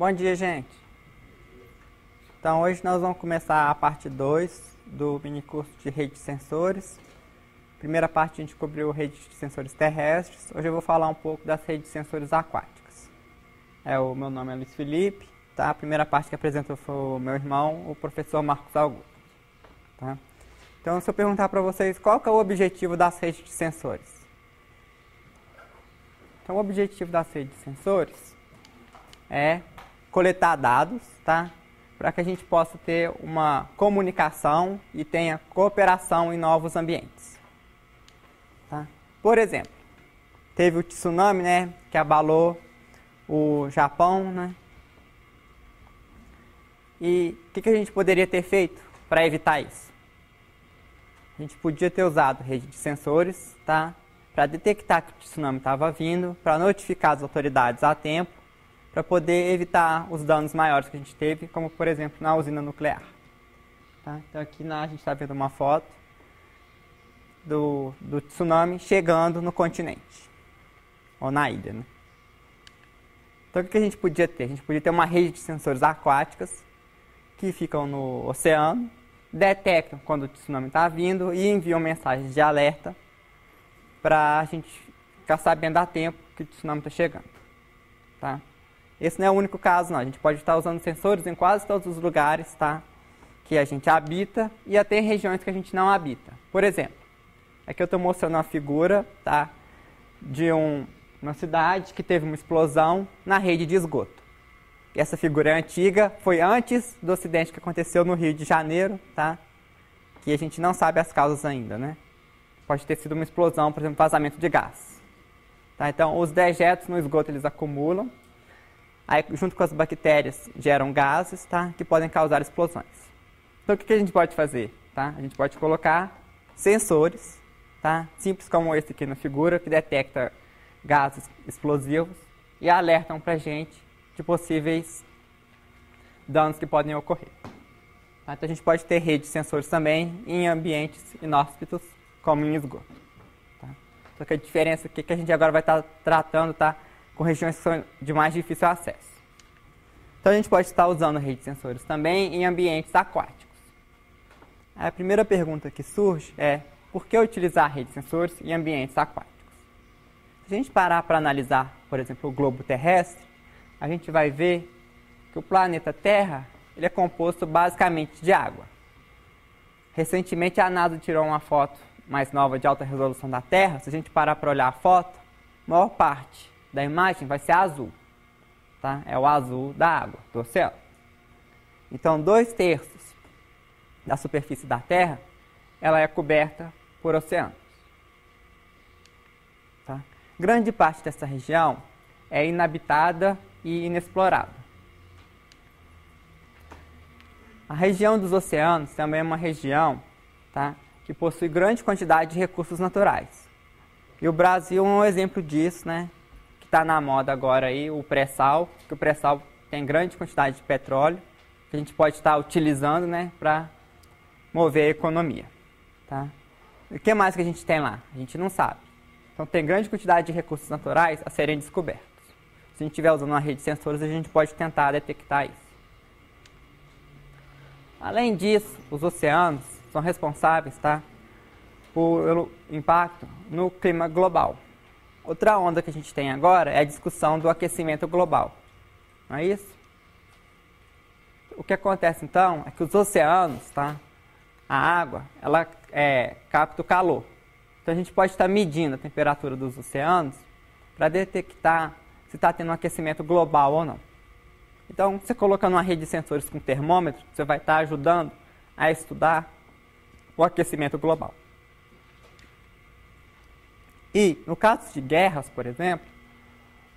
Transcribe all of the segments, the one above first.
Bom dia, gente. Então, hoje nós vamos começar a parte 2 do minicurso de rede de sensores. Primeira parte a gente cobriu rede de sensores terrestres. Hoje eu vou falar um pouco das redes de sensores aquáticas. O meu nome é Luiz Felipe. Tá? A primeira parte que apresentou foi o meu irmão, o professor Marcos Augusto. Tá? Então, se eu perguntar para vocês qual que é o objetivo das redes de sensores. Então, o objetivo das redes de sensores é coletar dados, tá? Para que a gente possa ter uma comunicação e tenha cooperação em novos ambientes. Tá? Por exemplo, teve o tsunami, né, que abalou o Japão, né? E o que a gente poderia ter feito para evitar isso? A gente podia ter usado rede de sensores, tá? Para detectar que o tsunami estava vindo, para notificar as autoridades a tempo, para poder evitar os danos maiores que a gente teve, como por exemplo na usina nuclear. Tá? Então aqui a gente está vendo uma foto do tsunami chegando no continente, ou na ilha. Né? Então o que a gente podia ter? A gente podia ter uma rede de sensores aquáticas que ficam no oceano, detectam quando o tsunami está vindo e enviam mensagens de alerta para a gente ficar sabendo a tempo que o tsunami está chegando. Tá? Esse não é o único caso, não. A gente pode estar usando sensores em quase todos os lugares, tá? Que a gente habita e até em regiões que a gente não habita. Por exemplo, aqui eu estou mostrando uma figura, tá? De uma cidade que teve uma explosão na rede de esgoto. E essa figura é antiga, foi antes do acidente que aconteceu no Rio de Janeiro, tá? Que a gente não sabe as causas ainda, né? Pode ter sido uma explosão, por exemplo, vazamento de gás. Tá? Então, os dejetos no esgoto eles acumulam. Aí, junto com as bactérias, geram gases, tá? Que podem causar explosões. Então, o que a gente pode fazer? Tá? A gente pode colocar sensores, tá? Simples como esse aqui na figura, que detecta gases explosivos e alertam para a gente de possíveis danos que podem ocorrer. Tá? Então, a gente pode ter rede de sensores também em ambientes inóspitos, como em esgoto. Tá? Só que a diferença aqui é que a gente agora vai estar tratando, tá? Com regiões que são de mais difícil acesso. Então, a gente pode estar usando a rede de sensores também em ambientes aquáticos. A primeira pergunta que surge é, por que utilizar a rede de sensores em ambientes aquáticos? Se a gente parar para analisar, por exemplo, o globo terrestre, a gente vai ver que o planeta Terra ele é composto basicamente de água. Recentemente, a NASA tirou uma foto mais nova de alta resolução da Terra. Se a gente parar para olhar a foto, a maior parte da imagem vai ser azul, tá? É o azul da água, do oceano. Então, 2/3 da superfície da Terra, ela é coberta por oceanos. Tá? Grande parte dessa região é inabitada e inexplorada. A região dos oceanos também é uma região, tá? Que possui grande quantidade de recursos naturais. E o Brasil é um exemplo disso, né? Está na moda agora aí o pré-sal, que o pré-sal tem grande quantidade de petróleo, que a gente pode estar utilizando, né, para mover a economia. Tá? E o que mais que a gente tem lá? A gente não sabe. Então tem grande quantidade de recursos naturais a serem descobertos. Se a gente estiver usando uma rede de sensores, a gente pode tentar detectar isso. Além disso, os oceanos são responsáveis, tá, pelo impacto no clima global. Outra onda que a gente tem agora é a discussão do aquecimento global. Não é isso? O que acontece então é que os oceanos, tá? A água, ela capta o calor. Então a gente pode estar medindo a temperatura dos oceanos para detectar se está tendo um aquecimento global ou não. Então, você colocando uma rede de sensores com termômetro, você vai estar ajudando a estudar o aquecimento global. E, no caso de guerras, por exemplo,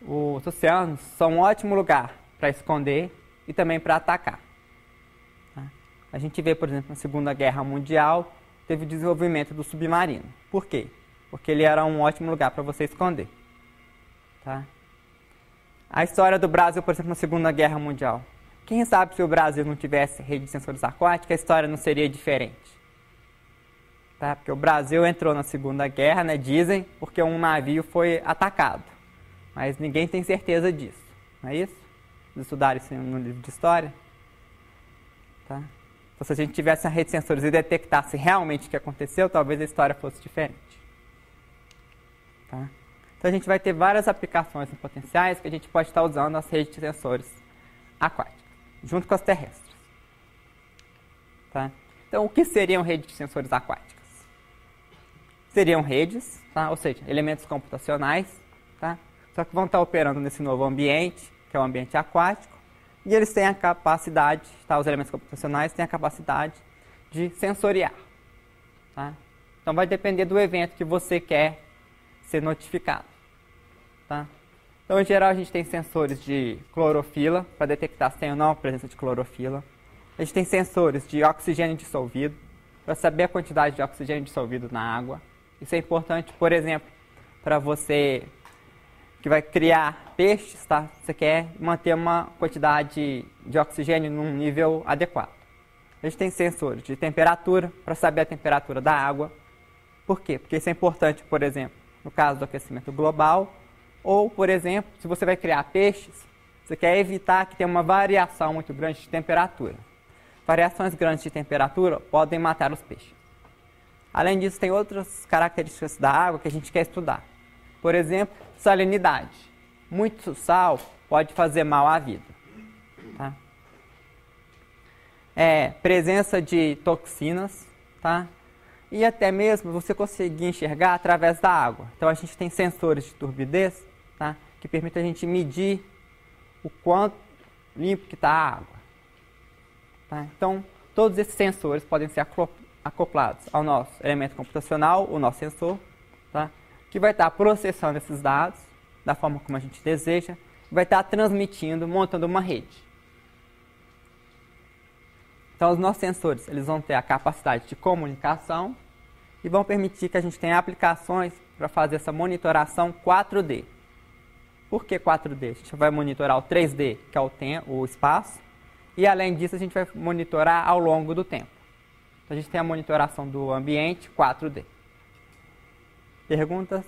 os oceanos são um ótimo lugar para esconder e também para atacar. Tá? A gente vê, por exemplo, na Segunda Guerra Mundial, teve o desenvolvimento do submarino. Por quê? Porque ele era um ótimo lugar para você esconder. Tá? A história do Brasil, por exemplo, na Segunda Guerra Mundial. Quem sabe se o Brasil não tivesse rede de sensores aquáticos, a história não seria diferente. Tá? Porque o Brasil entrou na Segunda Guerra, né, dizem, porque um navio foi atacado. Mas ninguém tem certeza disso, não é isso? estudaram isso no livro de história. Tá? Então, se a gente tivesse uma rede de sensores e detectasse realmente o que aconteceu, talvez a história fosse diferente. Tá? Então, a gente vai ter várias aplicações potenciais que a gente pode estar usando as redes de sensores aquáticas, junto com as terrestres. Tá? Então, o que seriam redes de sensores aquáticas? Seriam redes, tá? Ou seja, elementos computacionais, tá? Só que vão estar operando nesse novo ambiente, que é o ambiente aquático, e eles têm a capacidade, tá? Os elementos computacionais têm a capacidade de sensoriar. Tá? Então, vai depender do evento que você quer ser notificado. Tá? Então, em geral, a gente tem sensores de clorofila, para detectar se tem ou não a presença de clorofila. A gente tem sensores de oxigênio dissolvido, para saber a quantidade de oxigênio dissolvido na água. Isso é importante, por exemplo, para você que vai criar peixes, tá? Você quer manter uma quantidade de oxigênio num nível adequado. A gente tem sensores de temperatura, para saber a temperatura da água. Por quê? Porque isso é importante, por exemplo, no caso do aquecimento global, ou, por exemplo, se você vai criar peixes, você quer evitar que tenha uma variação muito grande de temperatura. Variações grandes de temperatura podem matar os peixes. Além disso, tem outras características da água que a gente quer estudar. Por exemplo, salinidade. Muito sal pode fazer mal à vida. Tá? Presença de toxinas, tá? E até mesmo você conseguir enxergar através da água. Então, a gente tem sensores de turbidez, tá? Que permitem a gente medir o quanto limpo que está a água. Tá? Então, todos esses sensores podem ser acoplados ao nosso elemento computacional, o nosso sensor, tá? Que vai estar processando esses dados da forma como a gente deseja, vai estar transmitindo, montando uma rede. Então, os nossos sensores eles vão ter a capacidade de comunicação e vão permitir que a gente tenha aplicações para fazer essa monitoração 4D. Por que 4D? A gente vai monitorar o 3D, que é o espaço, e além disso a gente vai monitorar ao longo do tempo. Então, a gente tem a monitoração do ambiente 4D. Perguntas?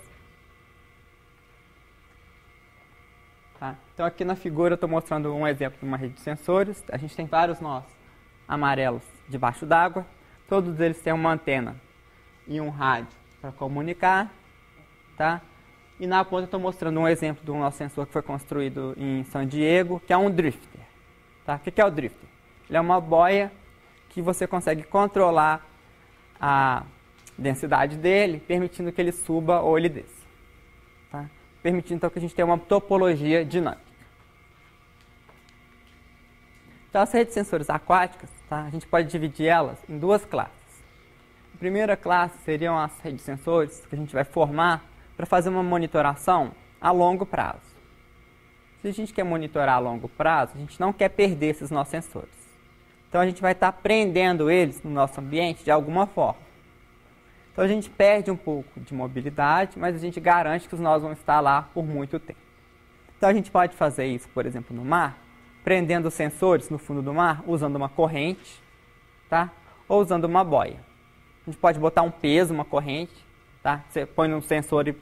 Tá? Então, aqui na figura eu estou mostrando um exemplo de uma rede de sensores. A gente tem vários nós amarelos debaixo d'água. Todos eles têm uma antena e um rádio para comunicar. Tá? E na ponta eu estou mostrando um exemplo do nosso sensor que foi construído em San Diego, que é um drifter. Tá? O que é o drifter? Ele é uma boia que você consegue controlar a densidade dele, permitindo que ele suba ou ele desça. Tá? Permitindo então que a gente tenha uma topologia dinâmica. Então, as redes de sensores aquáticas, tá? A gente pode dividir elas em duas classes. A primeira classe seriam as redes de sensores que a gente vai formar para fazer uma monitoração a longo prazo. Se a gente quer monitorar a longo prazo, a gente não quer perder esses nossos sensores. Então, a gente vai estar prendendo eles no nosso ambiente de alguma forma. Então, a gente perde um pouco de mobilidade, mas a gente garante que os nós vão estar lá por muito tempo. Então, a gente pode fazer isso, por exemplo, no mar, prendendo os sensores no fundo do mar, usando uma corrente, tá? Ou usando uma boia. A gente pode botar um peso, uma corrente, tá? Você põe no sensor e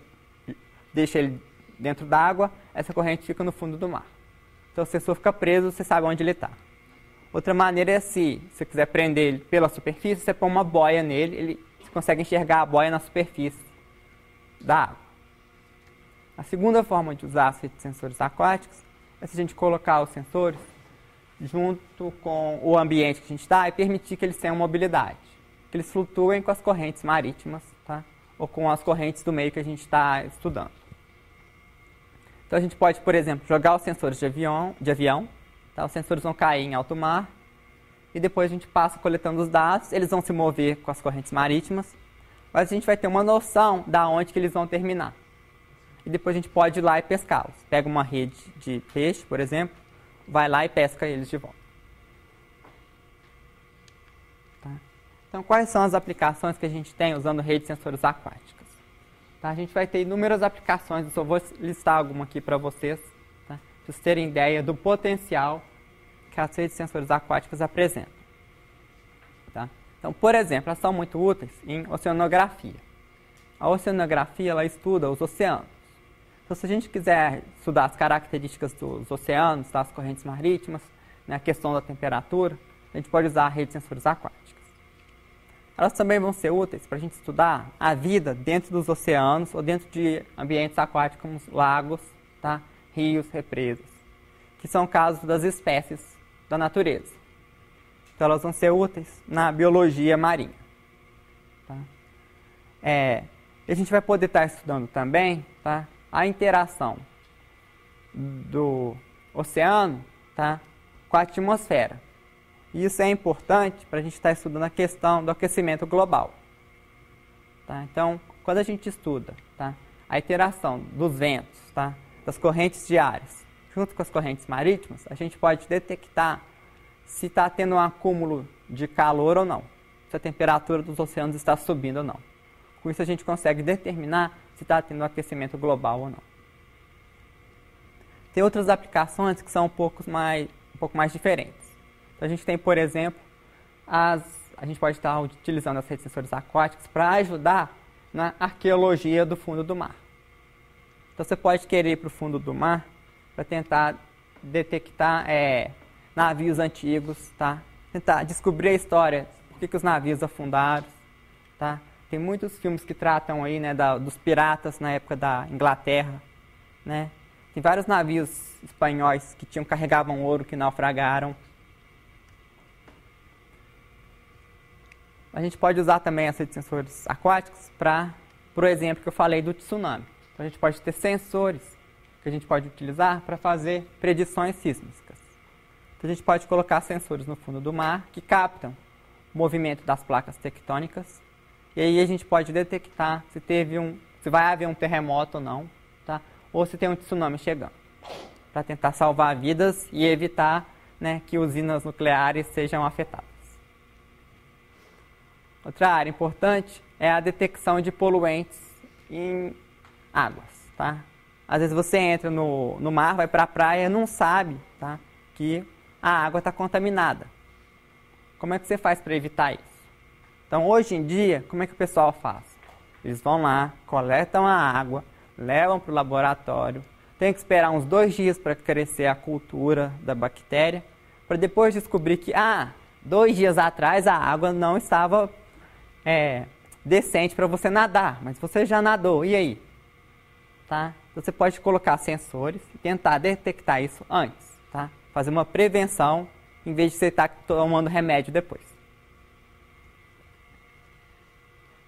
deixa ele dentro d'água, essa corrente fica no fundo do mar. Então, o sensor fica preso, você sabe onde ele está. Outra maneira é se você quiser prender ele pela superfície, você põe uma boia nele, você consegue enxergar a boia na superfície da água. A segunda forma de usar as redes de sensores aquáticos é se a gente colocar os sensores junto com o ambiente que a gente está e permitir que eles tenham mobilidade, que eles flutuem com as correntes marítimas, tá? Ou com as correntes do meio que a gente está estudando. Então, a gente pode, por exemplo, jogar os sensores de avião. Tá? Os sensores vão cair em alto mar e depois a gente passa coletando os dados, eles vão se mover com as correntes marítimas, mas a gente vai ter uma noção de onde que eles vão terminar. E depois a gente pode ir lá e pescá-los. Pega uma rede de peixe, por exemplo, vai lá e pesca eles de volta. Tá? Então, quais são as aplicações que a gente tem usando redes de sensores aquáticas? Tá? A gente vai ter inúmeras aplicações, eu só vou listar alguma aqui para vocês, para vocês terem ideia do potencial que as redes de sensores aquáticas apresentam. Tá? Então, por exemplo, elas são muito úteis em oceanografia. A oceanografia ela estuda os oceanos. Então, se a gente quiser estudar as características dos oceanos, das correntes marítimas, né, a questão da temperatura, a gente pode usar a rede de sensores aquáticas. Elas também vão ser úteis para a gente estudar a vida dentro dos oceanos ou dentro de ambientes aquáticos como lagos, tá? Rios, represas, que são casos das espécies da natureza. Então, elas vão ser úteis na biologia marinha. Tá? A gente vai poder estar estudando também, tá, a interação do oceano, tá, com a atmosfera. E isso é importante para a gente estar estudando a questão do aquecimento global. Tá? Então, quando a gente estuda, tá, a interação dos ventos, tá, das correntes de ares, junto com as correntes marítimas, a gente pode detectar se está tendo um acúmulo de calor ou não, se a temperatura dos oceanos está subindo ou não. Com isso a gente consegue determinar se está tendo um aquecimento global ou não. Tem outras aplicações que são um pouco mais diferentes. Então, a gente tem, por exemplo, a gente pode estar utilizando as redes de sensores aquáticos para ajudar na arqueologia do fundo do mar. Então, você pode querer ir para o fundo do mar para tentar detectar navios antigos, tá? Tentar descobrir a história, por que os navios afundaram, tá? Tem muitos filmes que tratam aí, né, dos piratas na época da Inglaterra, né? Tem vários navios espanhóis que carregavam ouro que naufragaram. A gente pode usar também as redes de sensores aquáticos para, por exemplo, que eu falei do tsunami. Então, a gente pode ter sensores que a gente pode utilizar para fazer predições sísmicas. Então, a gente pode colocar sensores no fundo do mar que captam o movimento das placas tectônicas. E aí a gente pode detectar se vai haver um terremoto ou não, tá? Ou se tem um tsunami chegando, para tentar salvar vidas e evitar, né, que usinas nucleares sejam afetadas. Outra área importante é a detecção de poluentes em águas. Tá? Às vezes você entra no mar, vai para a praia e não sabe, tá, que a água está contaminada. Como é que você faz para evitar isso? Então, hoje em dia, como é que o pessoal faz? Eles vão lá, coletam a água, levam para o laboratório, tem que esperar uns 2 dias para crescer a cultura da bactéria, para depois descobrir que, 2 dias atrás a água não estava decente para você nadar, mas você já nadou, e aí? Tá? Então, você pode colocar sensores e tentar detectar isso antes, tá? Fazer uma prevenção, em vez de você estar tomando remédio depois.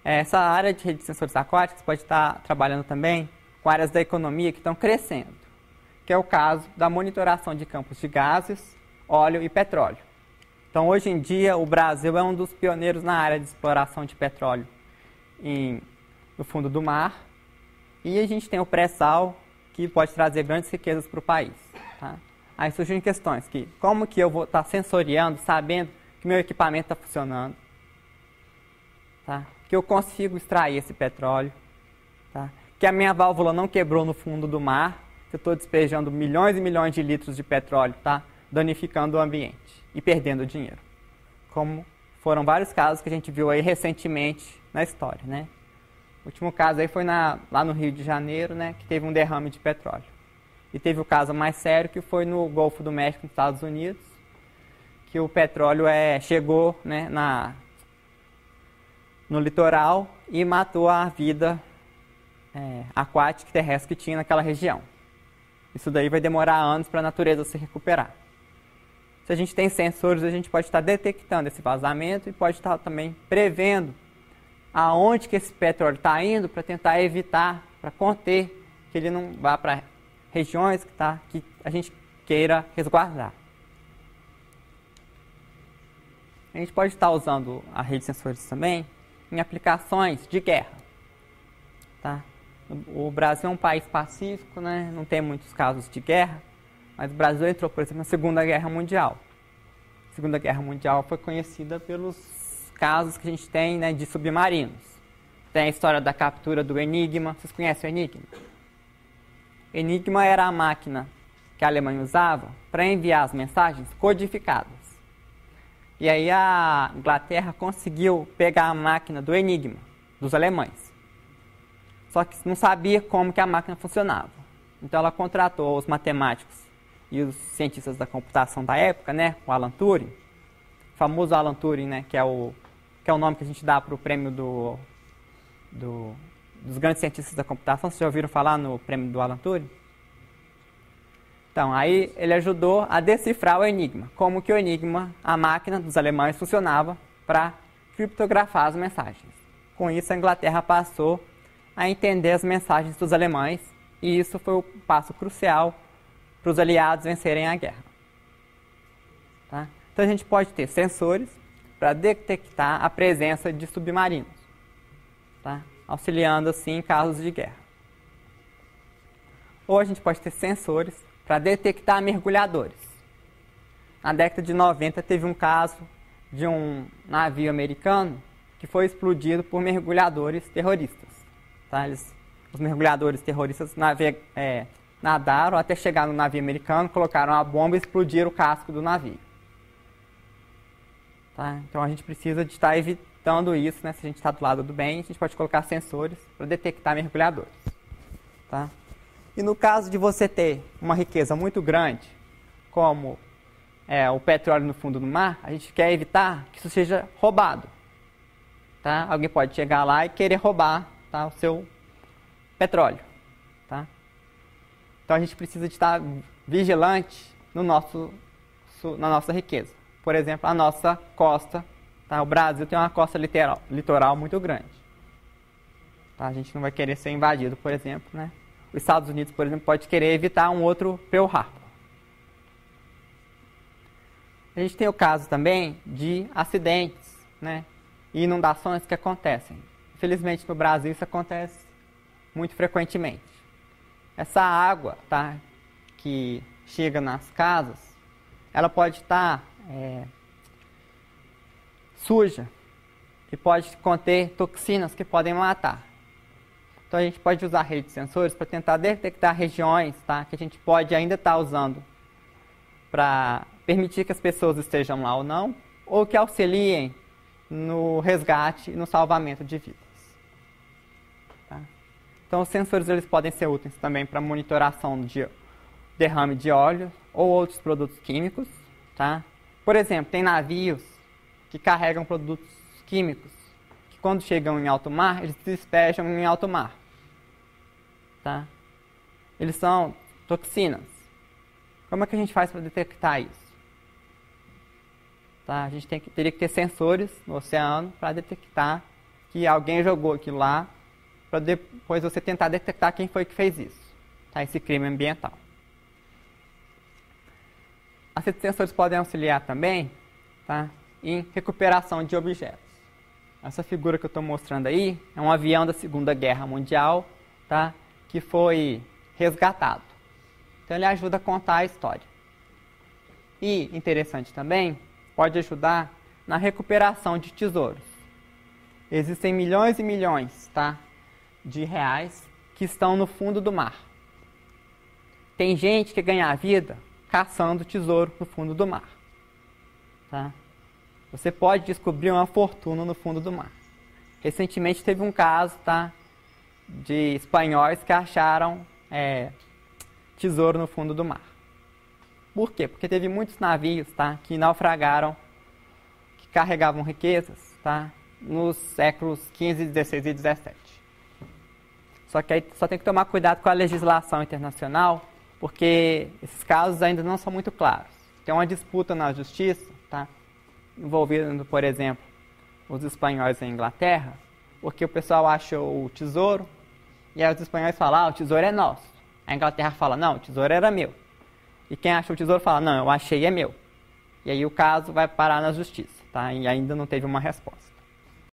Essa área de rede de sensores aquáticos pode estar trabalhando também com áreas da economia que estão crescendo, que é o caso da monitoração de campos de gases, óleo e petróleo. Então, hoje em dia, o Brasil é um dos pioneiros na área de exploração de petróleo no fundo do mar. E a gente tem o pré-sal, que pode trazer grandes riquezas para o país. Tá? Aí surgem questões que, como que eu vou estar sensoriando, sabendo que meu equipamento está funcionando, tá? Que eu consigo extrair esse petróleo, tá? Que a minha válvula não quebrou no fundo do mar, que eu estou despejando milhões e milhões de litros de petróleo, tá? Danificando o ambiente e perdendo dinheiro. Como foram vários casos que a gente viu aí recentemente na história, né? O último caso aí foi lá no Rio de Janeiro, né, que teve um derrame de petróleo. E teve o caso mais sério, que foi no Golfo do México, nos Estados Unidos, que o petróleo chegou, né, no litoral e matou a vida aquática e terrestre que tinha naquela região. Isso daí vai demorar anos para a natureza se recuperar. Se a gente tem sensores, a gente pode estar detectando esse vazamento e pode estar também prevendo aonde que esse petróleo está indo para tentar evitar, para conter que ele não vá para regiões que a gente queira resguardar. A gente pode estar usando a rede de sensores também em aplicações de guerra. Tá? O Brasil é um país pacífico, né? Não tem muitos casos de guerra, mas o Brasil entrou, por exemplo, na Segunda Guerra Mundial. A Segunda Guerra Mundial foi conhecida pelos casos que a gente tem, né, de submarinos. Tem a história da captura do Enigma. Vocês conhecem o Enigma? Enigma era a máquina que a Alemanha usava para enviar as mensagens codificadas. E aí a Inglaterra conseguiu pegar a máquina do Enigma, dos alemães. Só que não sabia como que a máquina funcionava. Então ela contratou os matemáticos e os cientistas da computação da época, né, o Alan Turing, o famoso Alan Turing, né, que é o nome que a gente dá para o prêmio dos grandes cientistas da computação. Vocês já ouviram falar no prêmio do Alan Turing? Então, aí ele ajudou a decifrar o enigma, como que o enigma, a máquina dos alemães, funcionava para criptografar as mensagens. Com isso, a Inglaterra passou a entender as mensagens dos alemães, e isso foi o passo crucial para os aliados vencerem a guerra. Tá? Então, a gente pode ter sensores para detectar a presença de submarinos, tá? Auxiliando assim em casos de guerra. Ou a gente pode ter sensores para detectar mergulhadores. Na década de 90 teve um caso de um navio americano que foi explodido por mergulhadores terroristas. Tá? Os mergulhadores terroristas nadaram até chegar no navio americano, colocaram a bomba e explodiram o casco do navio. Tá? Então a gente precisa de estar evitando isso, né? Se a gente está do lado do bem, a gente pode colocar sensores para detectar mergulhadores. Tá? E no caso de você ter uma riqueza muito grande, como o petróleo no fundo do mar, a gente quer evitar que isso seja roubado. Tá? Alguém pode chegar lá e querer roubar, tá, o seu petróleo. Tá? Então a gente precisa de estar vigilante na nossa riqueza. Por exemplo, a nossa costa, tá? O Brasil tem uma costa litoral muito grande. Tá? A gente não vai querer ser invadido, por exemplo, né? Os Estados Unidos, por exemplo, pode querer evitar um outro Pearl Harbor. A gente tem o caso também de acidentes, né, e inundações que acontecem. Infelizmente, no Brasil, isso acontece muito frequentemente. Essa água, tá, que chega nas casas, ela pode estar suja e pode conter toxinas que podem matar. Então a gente pode usar a rede de sensores para tentar detectar regiões, tá, que a gente pode ainda estar usando para permitir que as pessoas estejam lá ou que auxiliem no resgate e no salvamento de vidas. Tá? Então os sensores eles podem ser úteis também para monitoração de derrame de óleo ou outros produtos químicos. Tá? Por exemplo, tem navios que carregam produtos químicos que quando chegam em alto mar, eles se despejam em alto mar. Tá? Eles são toxinas. Como é que a gente faz para detectar isso? Tá? A gente teria que ter sensores no oceano para detectar que alguém jogou aquilo lá, para depois você tentar detectar quem foi que fez isso, tá? Esse crime ambiental. As redes de sensores podem auxiliar também, tá, em recuperação de objetos. Essa figura que eu estou mostrando aí é um avião da Segunda Guerra Mundial, tá, que foi resgatado. Então ele ajuda a contar a história. E, interessante também, pode ajudar na recuperação de tesouros. Existem milhões e milhões, tá, de reais que estão no fundo do mar. Tem gente que ganha a vida caçando tesouro no fundo do mar. Tá? Você pode descobrir uma fortuna no fundo do mar. Recentemente teve um caso, tá, de espanhóis que acharam tesouro no fundo do mar. Por quê? Porque teve muitos navios, tá, que naufragaram, que carregavam riquezas, tá, nos séculos XV, XVI e XVII. Só que aí só tem que tomar cuidado com a legislação internacional, porque esses casos ainda não são muito claros. Tem uma disputa na justiça, tá, envolvendo, por exemplo, os espanhóis em Inglaterra, porque o pessoal achou o tesouro, e aí os espanhóis falam, o tesouro é nosso. A Inglaterra fala, não, o tesouro era meu. E quem achou o tesouro fala, não, eu achei, é meu. E aí o caso vai parar na justiça, tá? E ainda não teve uma resposta.